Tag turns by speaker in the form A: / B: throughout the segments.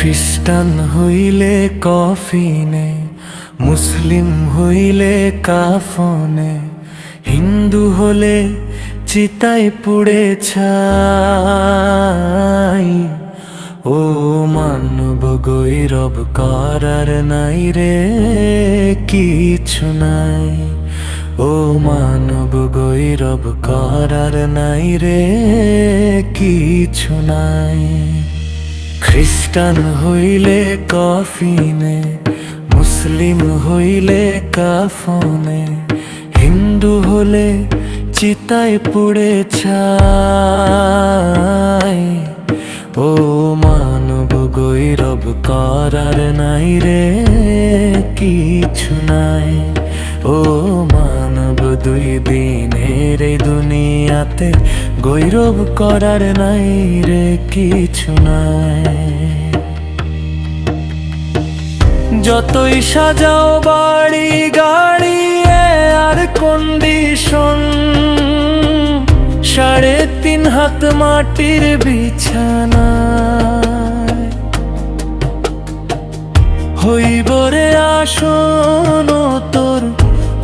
A: খ্রিস্টান হইলে কফিনে, মুসলিম হইলে কাফনে, হিন্দু হলে চিতায় পুড়ে ছাই। ও মানব গৈরব করার নাই রে কিছু নাই। ও মানব গৈরব করার নাই রে কিছু নাই। খ্রিস্টান হইলে কফিনে, মুসলিম হইলে কাফনে, হিন্দু হলে চিতায় পুড়ে ছাই। ও মানব গৈরব করার নাই রে কিছু নাই। ও মানব দুই দিনের এই দুনিয়াতে গৈরব করার নাই রে কিছু নাই। যতই সাজাও বাড়ি গাড়ি আর কন্ডিশন, 3.5 হাত মাটির বিছানা, হইব রে আসন তোর,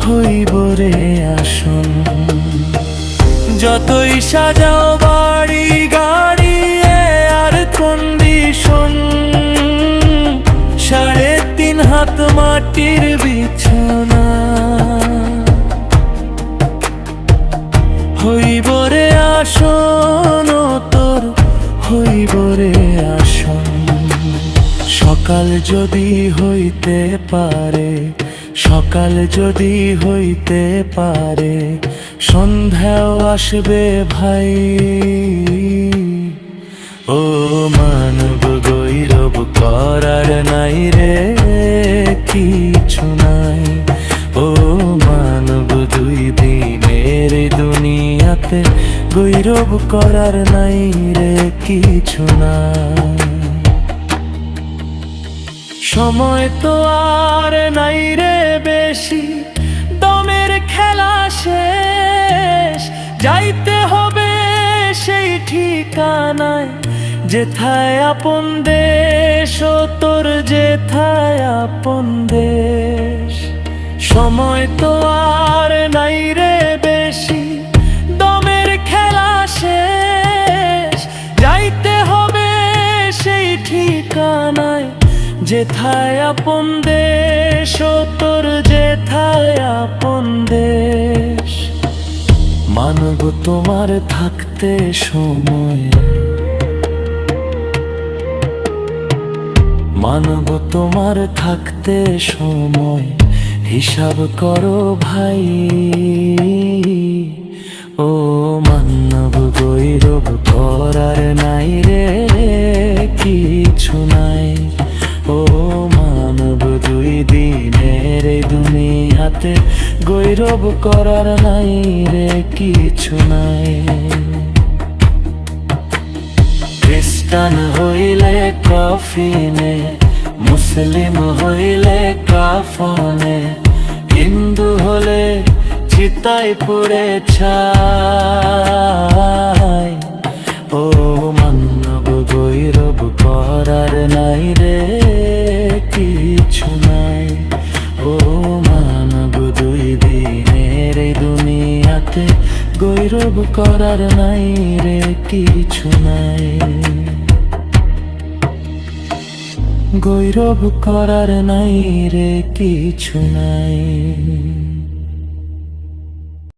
A: হইব রে আসন। যতই সাজাও বাড়ি গাড়ি আর কন্ডিশন, 3.5 হাত মাটির বিছানা, হইব রে আসন তোর, হইব রে আসন। সকাল যদি হইতে পারে, সকাল যদি হইতে পারে, সন্ধ্যাও আসবে ভাই। ও মানব গৈরব করার নাই রে কিছু নাই। ও মানব দুই দিনের দুনিয়াতে গৈরব করার নাই রে কিছু নাই। সময় তো আর নাই রে বেশি, দমের খেলা শেষ। যাইতে হবে সেই ঠিকানায়, যেথায় আপন দেশ, ও তোর যেথায় আপন দেশ। সময় তো আর নাই রে বেশি, দমের খেলা শেষ। যাইতে হবে সেই ঠিকানায়, যেথায় আপন দেশ, ও তোর যেথায় আপন দেশ। মানব তোমার থাকতে সময়, মানব তোমার থাকতে সময়, হিসাব করো ভাই। ও মানব গৈরব করার নাই রে কিছু নাই। ও মানব দুই দিনের এই দুনিয়াতে গৈরব করার নাই রে কিছু নাই। খ্রিস্টান হইলে কফিনে, মুসলিম হইলে কাফনে, হিন্দু হলে চিতায় পুড়ে ছাই। ও মানব গৈরব করার নাই রে কিছু নাই। ও মানব দুই দিনের এই দুনিয়াতে গৈরব করার নাই রে কিছু নাই। গৈরব করার নাই রে কিছু নাই।